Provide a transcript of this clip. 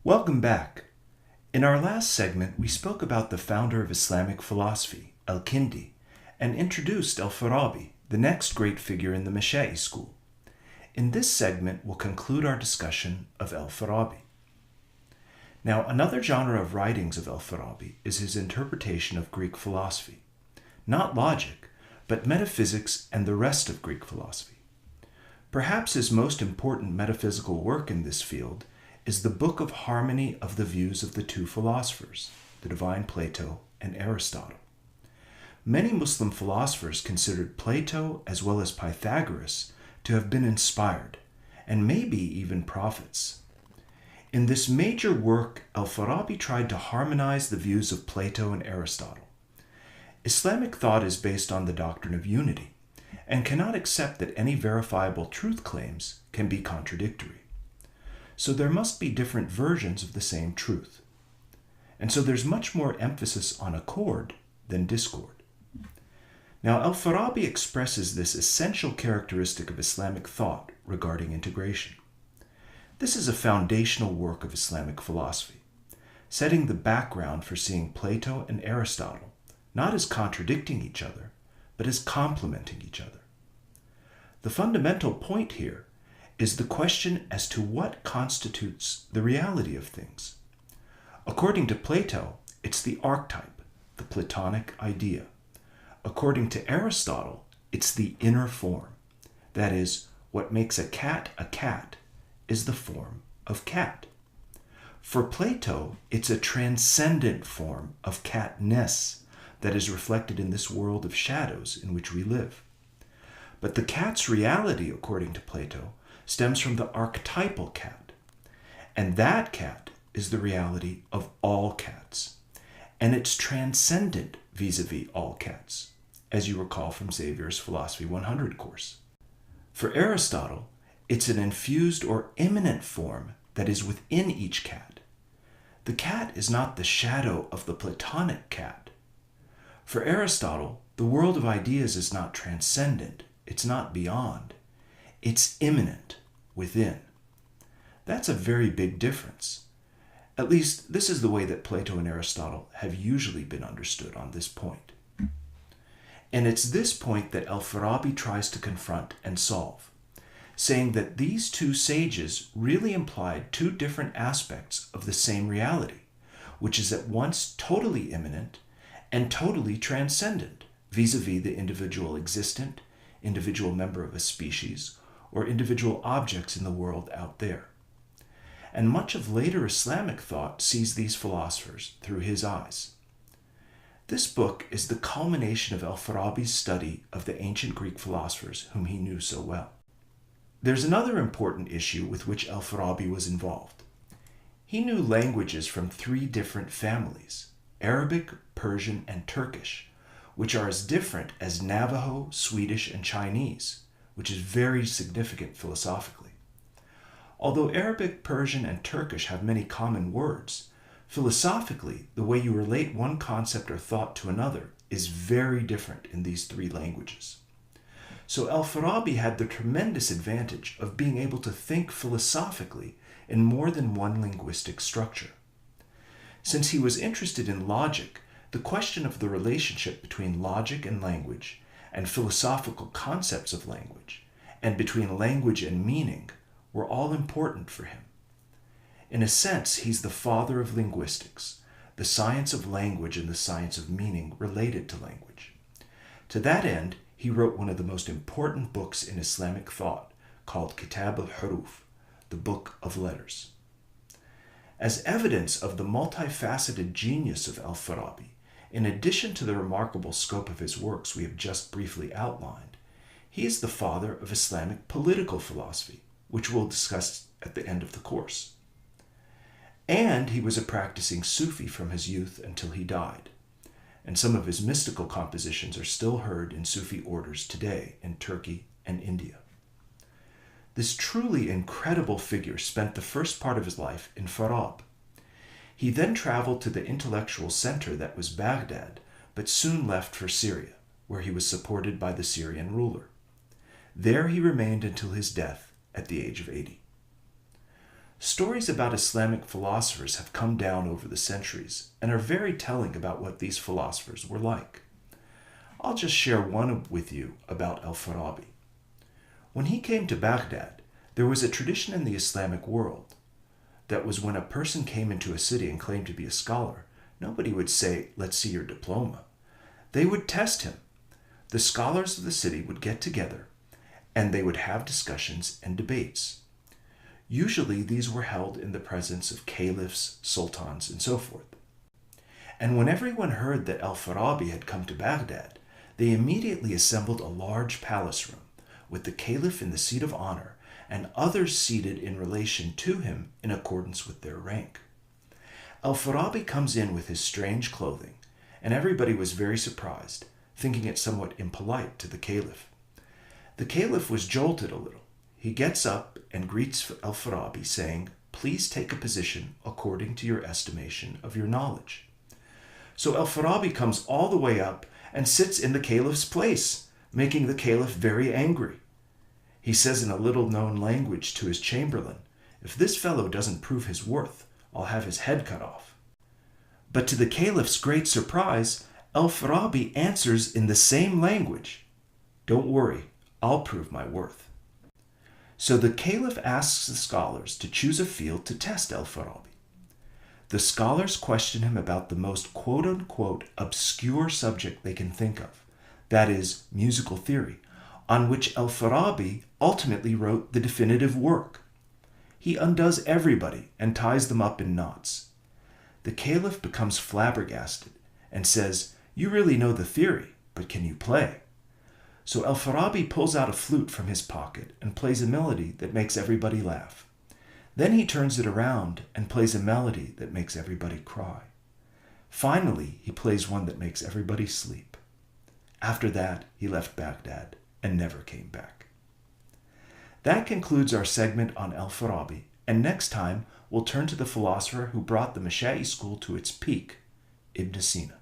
Welcome back. In our last segment, we spoke about the founder of Islamic philosophy, Al-Kindi, and introduced al-Farabi, the next great figure in the Masha'i school. In this segment, we'll conclude our discussion of al-Farabi. Now, another genre of writings of al-Farabi is his interpretation of Greek philosophy. Not logic, but metaphysics and the rest of Greek philosophy. Perhaps his most important metaphysical work in this field is the Book of Harmony of the Views of the Two Philosophers, the divine Plato and Aristotle. Many Muslim philosophers considered Plato as well as Pythagoras to have been inspired, and maybe even prophets. In this major work, al-Farabi tried to harmonize the views of Plato and Aristotle. Islamic thought is based on the doctrine of unity, and cannot accept that any verifiable truth claims can be contradictory. So there must be different versions of the same truth. And so there's much more emphasis on accord than discord. Now, al-Farabi expresses this essential characteristic of Islamic thought regarding integration. This is a foundational work of Islamic philosophy, setting the background for seeing Plato and Aristotle not as contradicting each other, but as complementing each other. The fundamental point here is the question as to what constitutes the reality of things. According to Plato, it's the archetype, the Platonic idea. According to Aristotle, it's the inner form. That is, what makes a cat is the form of cat. For Plato, it's a transcendent form of catness that is reflected in this world of shadows in which we live. But the cat's reality, according to Plato, stems from the archetypal cat. And that cat is the reality of all cats. And it's transcendent vis-a-vis all cats, as you recall from Xavier's Philosophy 100 course. For Aristotle, it's an infused or immanent form that is within each cat. The cat is not the shadow of the Platonic cat. For Aristotle, the world of ideas is not transcendent, it's not beyond. It's immanent, within. That's a very big difference. At least, this is the way that Plato and Aristotle have usually been understood on this point. And it's this point that al-Farabi tries to confront and solve, saying that these two sages really implied two different aspects of the same reality, which is at once totally immanent and totally transcendent, vis-a-vis the individual existent, individual member of a species, or individual objects in the world out there. And much of later Islamic thought sees these philosophers through his eyes. This book is the culmination of al-Farabi's study of the ancient Greek philosophers whom he knew so well. There's another important issue with which al-Farabi was involved. He knew languages from three different families, Arabic, Persian, and Turkish, which are as different as Navajo, Swedish, and Chinese, which is very significant philosophically. Although Arabic, Persian, and Turkish have many common words, philosophically, the way you relate one concept or thought to another is very different in these three languages. So al-Farabi had the tremendous advantage of being able to think philosophically in more than one linguistic structure. Since he was interested in logic, the question of the relationship between logic and language, and philosophical concepts of language, and between language and meaning, were all important for him. In a sense, he's the father of linguistics, the science of language and the science of meaning related to language. To that end, he wrote one of the most important books in Islamic thought, called Kitab al-Huruf, the Book of Letters. As evidence of the multifaceted genius of al-Farabi, in addition to the remarkable scope of his works we have just briefly outlined, he is the father of Islamic political philosophy, which we'll discuss at the end of the course. And he was a practicing Sufi from his youth until he died, and some of his mystical compositions are still heard in Sufi orders today in Turkey and India. This truly incredible figure spent the first part of his life in Farab. He then traveled to the intellectual center that was Baghdad, but soon left for Syria, where he was supported by the Syrian ruler. There he remained until his death at the age of 80. Stories about Islamic philosophers have come down over the centuries and are very telling about what these philosophers were like. I'll just share one with you about al-Farabi. When he came to Baghdad, there was a tradition in the Islamic world that was when a person came into a city and claimed to be a scholar, nobody would say, "Let's see your diploma." They would test him. The scholars of the city would get together and they would have discussions and debates. Usually these were held in the presence of caliphs, sultans, and so forth. And when everyone heard that al-Farabi had come to Baghdad, they immediately assembled a large palace room with the caliph in the seat of honor and others seated in relation to him in accordance with their rank. Al-Farabi comes in with his strange clothing, and everybody was very surprised, thinking it somewhat impolite to the caliph. The caliph was jolted a little. He gets up and greets al-Farabi, saying, "Please take a position according to your estimation of your knowledge." So al-Farabi comes all the way up and sits in the caliph's place, making the caliph very angry. He says in a little-known language to his chamberlain, "If this fellow doesn't prove his worth, I'll have his head cut off." But to the caliph's great surprise, al-Farabi answers in the same language, "Don't worry, I'll prove my worth." So the caliph asks the scholars to choose a field to test al-Farabi. The scholars question him about the most quote-unquote obscure subject they can think of, that is, musical theory, on which al-Farabi ultimately wrote the definitive work. He undoes everybody and ties them up in knots. The caliph becomes flabbergasted and says, "You really know the theory, but can you play?" So al-Farabi pulls out a flute from his pocket and plays a melody that makes everybody laugh. Then he turns it around and plays a melody that makes everybody cry. Finally, he plays one that makes everybody sleep. After that, he left Baghdad and never came back. That concludes our segment on al-Farabi, and next time we'll turn to the philosopher who brought the Mashai school to its peak, Ibn Sina.